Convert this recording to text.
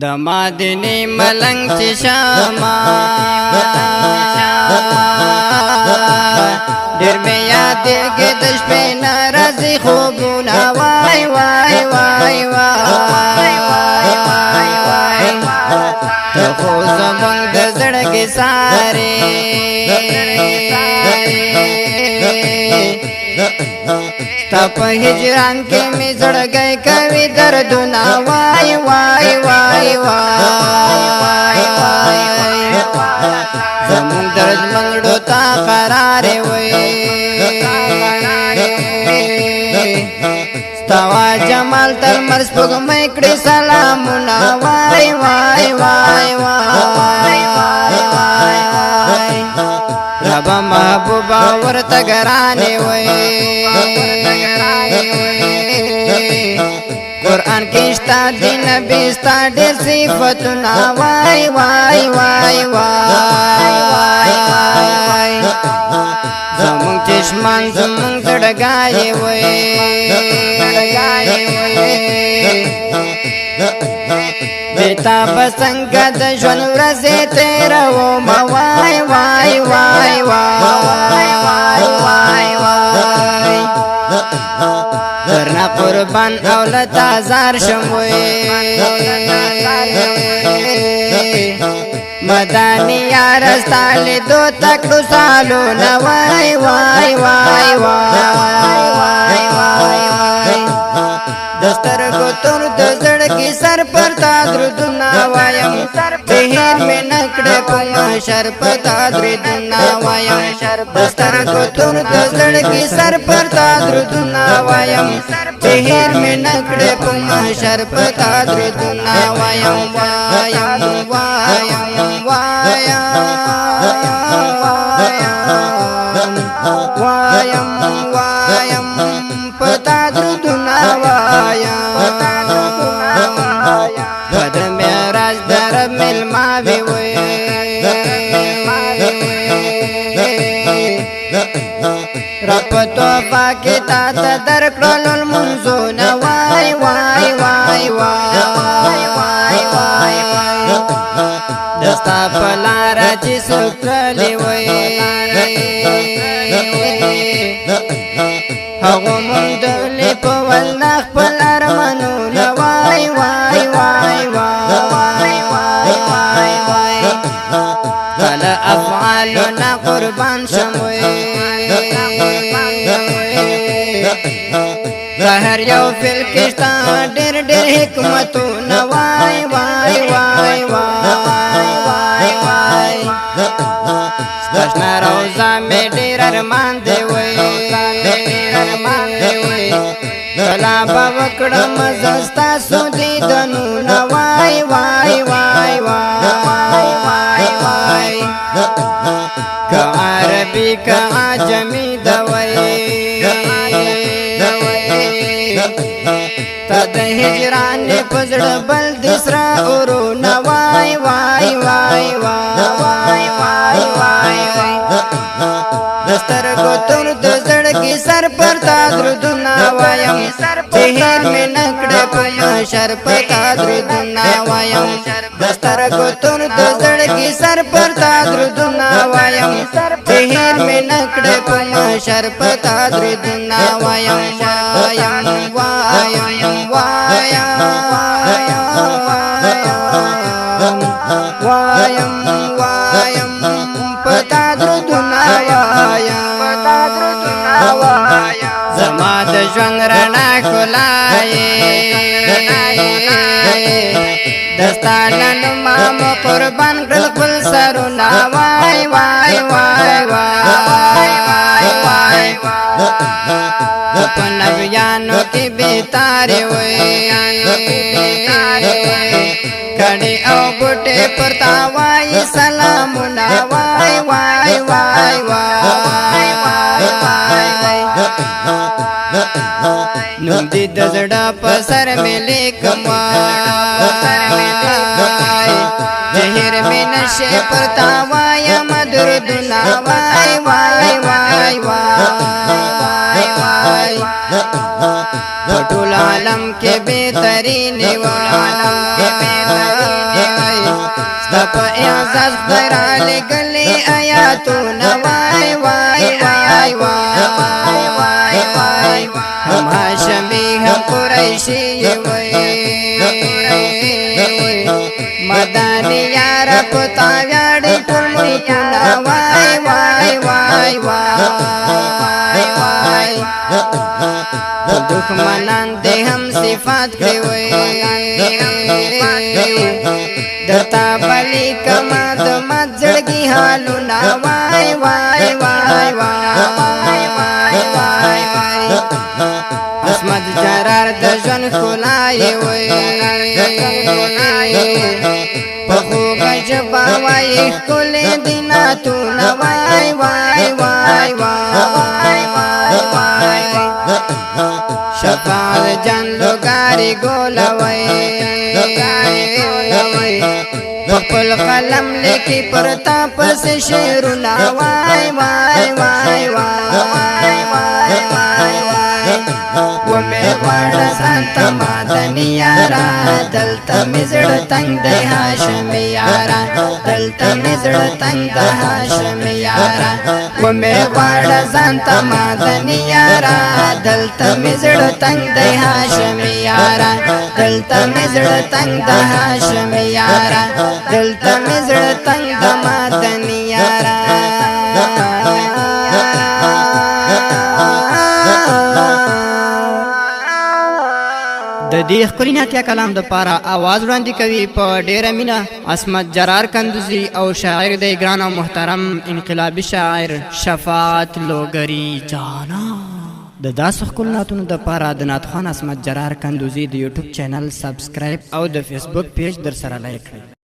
د مدینه ملنګ چې شمع ډېر مې یادېږي د شپې نه راځي خوبونه وای وای وای وای ته خو زمونږ د زړګي سارې تا په هجران کې مې زړګی کوي دردونه وای وای وای وای زمونږ درد منګړو ته قرار وای ستوا جمال تر مرز پګمې کړې سلامونه وای وای وای وای ربا محبوبا ورته ګرانې وای قرآن کې شتا د نبی ستا ډېر صفتونه وای وای وای وای زمونږ چشمان زمونږ زړګی وای بیتا بسنګه د ژوند ورځې تېروم وای وای وای وای درنا قربان اولاد هزار شم وای مدانی یار ستالی دو تکړو سالونه وای وای وای وای دسترګو تور د زړګي سر پر تا دردونه وایم بهر مې نکړه کوم شر په تا دردونه وایم دسترګو تور د زړګي سر پر تا دردونه وایم بهر مې نکړه کوم شر په تا دردونه وایم وایم وایم وایم وایم وایم پتا دردونه وایم پدر میراج در ملماوی وی رب توفا کی تا تا در کلول المنزون وای وای وای وای دستا پلارا چی سکرلی وی هغو مندلی پا والنخ پل ارمانو وای وای وای وای کل افعالنا قربان شموی هر یو فل کشتا ډېر ډېر حکمتونه وای وای وای وای ستاسنا روزه مې ډېر ارمان دی وای کلا به وکړم زه ستاسو دیدنونه وای وای وای وای که عربي که عجمي د وای تا د هجران په زړه بل د سره اورونه وای وای وای وای دسترګو تور د زړګي سر پر تا دردونه وایم بهر مې نکړه کوم شر په تا دردونه وایم دسترګو تور د زړګي سر پر تا دردونه وایم بهر مې نکړه کوم شر په تا دردونه وایم وایم وایم وایم وایم پتا دردونه وایم زما د ژوند رڼا ښکلای دستا نن ما مو قربان کړل خپل سرونه وای وای وای وای په نبیانو کې بهتارې وای کړي او بوټي پر تا وای سلامونه وای وای وای نوم دې د زړه په سر مې لیکم زهر مې نشه پر تا وایم دردونه وای وای وای وای ټول عالم کې بهترین و ستا په اعزاز خدای را لګلې آیاتونه وای وای وای وای وای هم هاشمي هم قریشي وای مدانی یار پتا ویاړې ټول ملکونه وای وای وای وای وای دښمنان دې هم صفات کړې وای درتا بلی کما د مزړګي حالونه وای وای وای وای وای عصمت جرار د ژوند ښکلای وای په خوږ ژبه وایي ښکلې دي نعتونه وای وای وای وای وای شفاعت جان لوګاري ګولوي خپل قلم لیکي پر تا پس شعرونه وای وای وای وای وای ومه وړه سانتا مدني یارا دلته مزړ تنگ د هاشم یارا دلته مزړ تنگ د هاشم یارا ومه وړه سانتا مدني یارا دلته مزړ تنگ د هاشم یارا دلته مزړ تنگ د هاشم یارا دلته مزړ تنگ د مدني یارا د دې ښکلي نعتیه کلام د پاره आवाज وړاندې کوي په ډیره مینه عصمت جرار کندوزي او شاعر د ګران او محترم انقلابي شاعر شفاعت لوګری جانا د داسې ښکلو نعتونو د پاره د نعت خوان عصمت جرار کندوزي د یوټیوب چینل سبسکرایب او د فیسبوک پیج در سره لایک کړئ